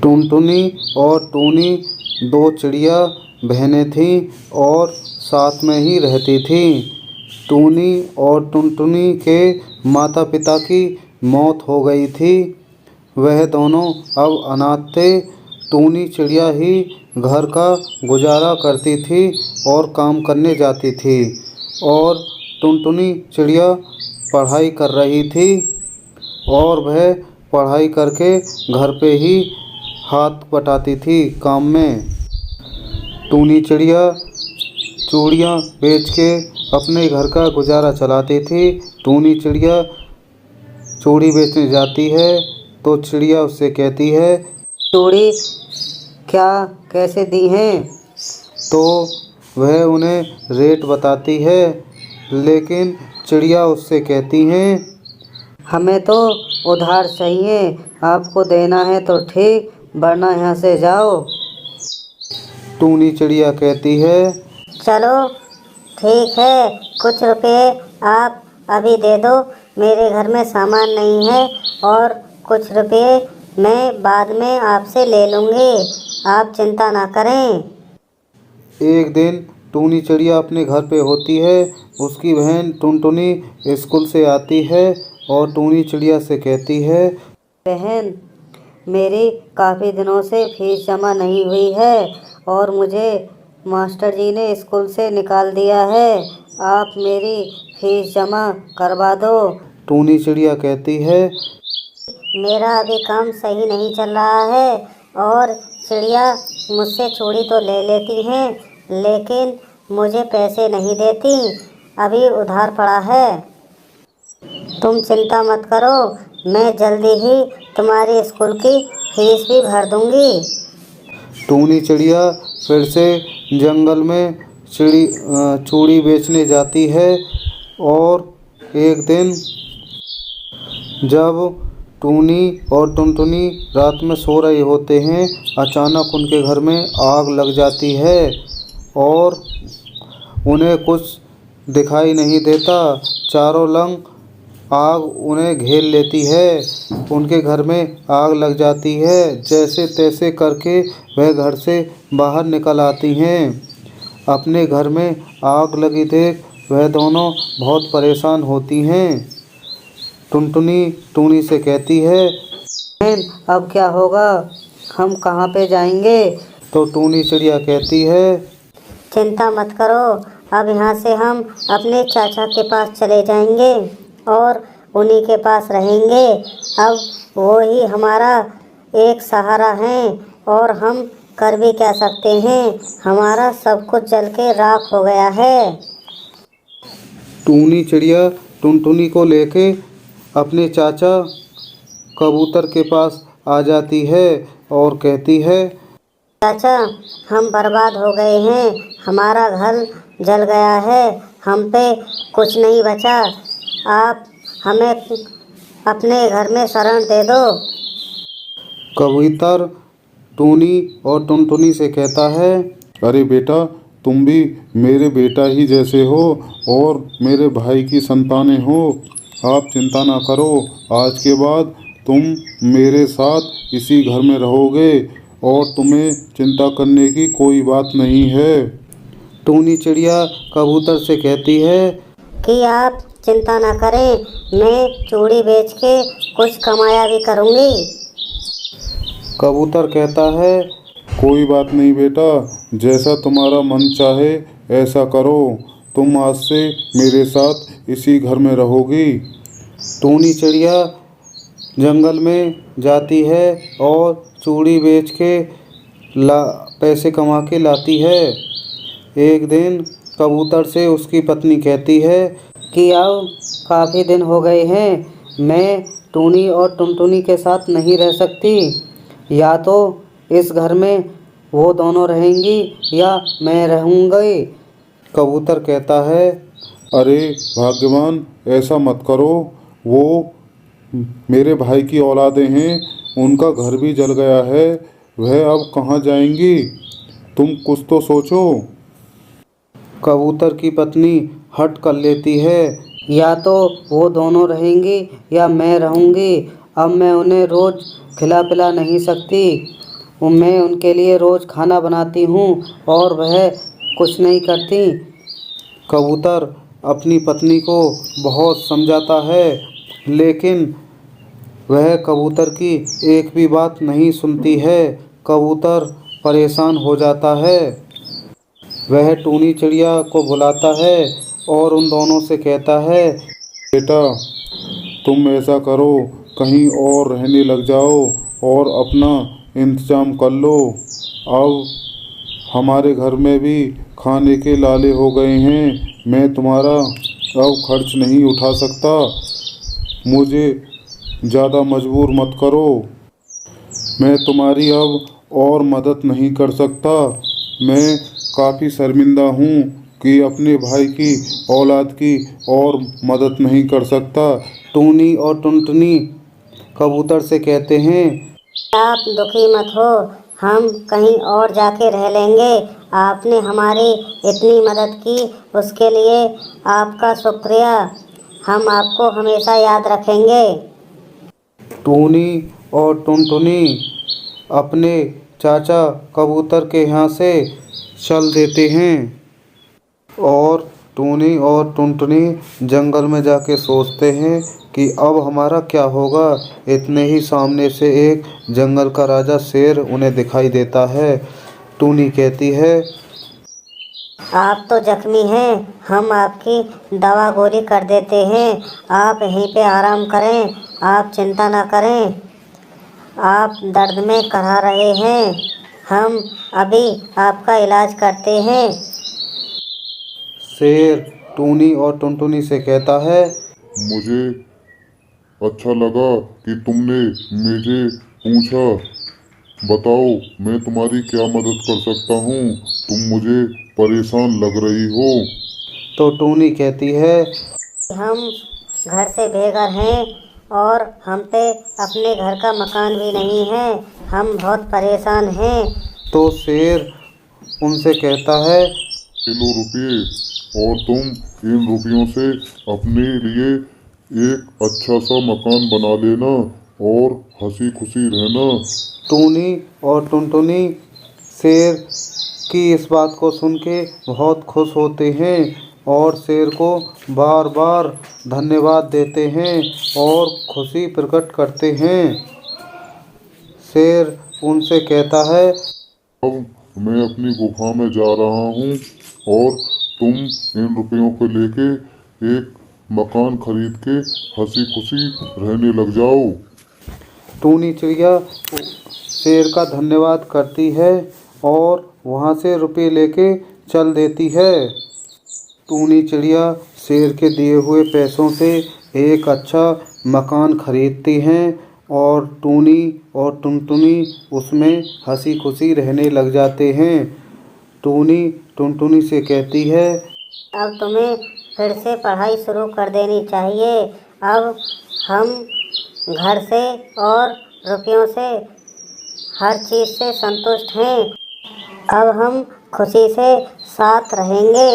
टुनटुनी और टूनी दो चिड़िया बहनें थीं और साथ में ही रहती थीं। टूनी और टुनटुनी के माता पिता की मौत हो गई थी। वह दोनों अब अनाथ थे। टूनी चिड़िया ही घर का गुजारा करती थी और काम करने जाती थी और टुनटुनी चिड़िया पढ़ाई कर रही थी और वह पढ़ाई करके घर पे ही हाथ बटाती थी काम में। टूनी चिड़िया चूड़ियाँ बेच के अपने घर का गुजारा चलाती थी। टूनी चिड़िया चूड़ी बेचने जाती है तो चिड़िया उससे कहती है, चूड़ी क्या कैसे दी हैं? तो वह उन्हें रेट बताती है, लेकिन चिड़िया उससे कहती हैं, हमें तो उधार चाहिए, आपको देना है तो ठीक, वरना यहाँ से जाओ। टूनी चिड़िया कहती है, चलो ठीक है, कुछ रुपए आप अभी दे दो, मेरे घर में सामान नहीं है और कुछ रुपए मैं बाद में आपसे ले लूँगी, आप चिंता ना करें। एक दिन टूनी चिड़िया अपने घर पे होती है। उसकी बहन टुनटुनी स्कूल से आती है और टूनी चिड़िया से कहती है, बहन, मेरी काफ़ी दिनों से फीस जमा नहीं हुई है और मुझे मास्टर जी ने स्कूल से निकाल दिया है, आप मेरी फीस जमा करवा दो। टूनी चिड़िया कहती है, मेरा अभी काम सही नहीं चल रहा है और चिड़िया मुझसे चूड़ी तो ले लेती हैं, लेकिन मुझे पैसे नहीं देती, अभी उधार पड़ा है। तुम चिंता मत करो, मैं जल्दी ही तुम्हारी स्कूल की फीस भी भर दूंगी। टूनी चिड़िया फिर से जंगल में चूड़ी बेचने जाती है और एक दिन जब टूनी और टुनटुनी रात में सो रहे होते हैं, अचानक उनके घर में आग लग जाती है और उन्हें कुछ दिखाई नहीं देता। चारों लंग आग उन्हें घेर लेती है। उनके घर में आग लग जाती है। जैसे तैसे करके वह घर से बाहर निकल आती हैं। अपने घर में आग लगी देख वह दोनों बहुत परेशान होती हैं। टुनटुनी टूनी से कहती है, बहन, अब क्या होगा, हम कहाँ पे जाएंगे? तो टूनी चिड़िया कहती है, चिंता मत करो, अब यहाँ से हम अपने चाचा के पास चले जाएंगे और उन्हीं के पास रहेंगे। अब वो ही हमारा एक सहारा हैं और हम कर भी क्या सकते हैं, हमारा सब कुछ जल के राख हो गया है। टूनी चिड़िया टुनटुनी को लेके अपने चाचा कबूतर के पास आ जाती है और कहती है, चाचा, हम बर्बाद हो गए हैं, हमारा घर जल गया है, हम पे कुछ नहीं बचा, आप हमें अपने घर में शरण दे दो। कबूतर टूनी और टुनटुनी से कहता है, अरे बेटा, तुम भी मेरे बेटा ही जैसे हो और मेरे भाई की संतानें हो, आप चिंता ना करो, आज के बाद तुम मेरे साथ इसी घर में रहोगे और तुम्हें चिंता करने की कोई बात नहीं है। टूनी चिड़िया कबूतर से कहती है कि आप चिंता ना करें, मैं चूड़ी बेच के कुछ कमाया भी करूँगी। कबूतर कहता है, कोई बात नहीं बेटा, जैसा तुम्हारा मन चाहे ऐसा करो, तुम आज से मेरे साथ इसी घर में रहोगी। टूनी चिड़िया जंगल में जाती है और चूड़ी बेच के पैसे कमा के लाती है। एक दिन कबूतर से उसकी पत्नी कहती है कि अब काफ़ी दिन हो गए हैं, मैं टूनी और टुनटुनी के साथ नहीं रह सकती, या तो इस घर में वो दोनों रहेंगी या मैं रहूँगी। कबूतर कहता है, अरे भाग्यवान, ऐसा मत करो, वो मेरे भाई की औलादें हैं, उनका घर भी जल गया है, वह अब कहाँ जाएंगी, तुम कुछ तो सोचो। कबूतर की पत्नी हट कर लेती है, या तो वो दोनों रहेंगी या मैं रहूँगी, अब मैं उन्हें रोज़ खिला पिला नहीं सकती, मैं उनके लिए रोज़ खाना बनाती हूँ और वह कुछ नहीं करती। कबूतर अपनी पत्नी को बहुत समझाता है, लेकिन वह कबूतर की एक भी बात नहीं सुनती है। कबूतर परेशान हो जाता है। वह टूनी चिड़िया को बुलाता है और उन दोनों से कहता है, बेटा, तुम ऐसा करो, कहीं और रहने लग जाओ और अपना इंतजाम कर लो। अब हमारे घर में भी खाने के लाले हो गए हैं। मैं तुम्हारा अब खर्च नहीं उठा सकता। मुझे ज़्यादा मजबूर मत करो। मैं तुम्हारी अब और मदद नहीं कर सकता। मैं काफ़ी शर्मिंदा हूँ कि अपने भाई की औलाद की और मदद नहीं कर सकता। टूनी और टुनटुनी कबूतर से कहते हैं, आप दुखी मत हो, हम कहीं और जाके रह लेंगे। आपने हमारी इतनी मदद की, उसके लिए आपका शुक्रिया। हम आपको हमेशा याद रखेंगे। टूनी और टुनटुनी अपने चाचा कबूतर के यहाँ से चल देते हैं और टूनी और टुनटुनी जंगल में जाके सोचते हैं कि अब हमारा क्या होगा। इतने ही सामने से एक जंगल का राजा शेर उन्हें दिखाई देता है। टूनी कहती है, आप तो जख्मी हैं, हम आपकी दवा गोली कर देते हैं। आप यहीं पे आराम करें, आप चिंता ना करें। आप दर्द में करा रहे हैं, हम अभी आपका इलाज करते हैं। शेर टूनी और टुनटुनी से कहता है, मुझे अच्छा लगा कि तुमने मुझे पूछा। बताओ, मैं तुम्हारी क्या मदद कर सकता हूँ? तुम मुझे परेशान लग रही हो। तो टूनी कहती है, हम घर से बेघर हैं और हम पे अपने घर का मकान भी नहीं है। हम बहुत परेशान हैं। तो शेर उनसे कहता है, किलो रुपये, और तुम इन रुपयों से अपने लिए एक अच्छा सा मकान बना लेना और हंसी खुशी रहना। टूनी और टुनटुनी शेर की इस बात को सुन के बहुत खुश होते हैं और शेर को बार बार धन्यवाद देते हैं और खुशी प्रकट करते हैं। शेर उनसे कहता है, अब मैं अपनी गुफा में जा रहा हूँ और तुम इन रुपयों को लेके एक मकान खरीद के हंसी खुशी रहने लग जाओ। टूनी चिड़िया शेर का धन्यवाद करती है और वहाँ से रुपये लेके चल देती है। टूनी चिड़िया शेर के दिए हुए पैसों से एक अच्छा मकान खरीदती हैं और टूनी और टुनटुनी उसमें हंसी खुशी रहने लग जाते हैं। टूनी टुनटुनी से कहती है, अब तुम्हें फिर से पढ़ाई शुरू कर देनी चाहिए। अब हम घर से और रुपयों से हर चीज़ से संतुष्ट हैं। अब हम खुशी से साथ रहेंगे।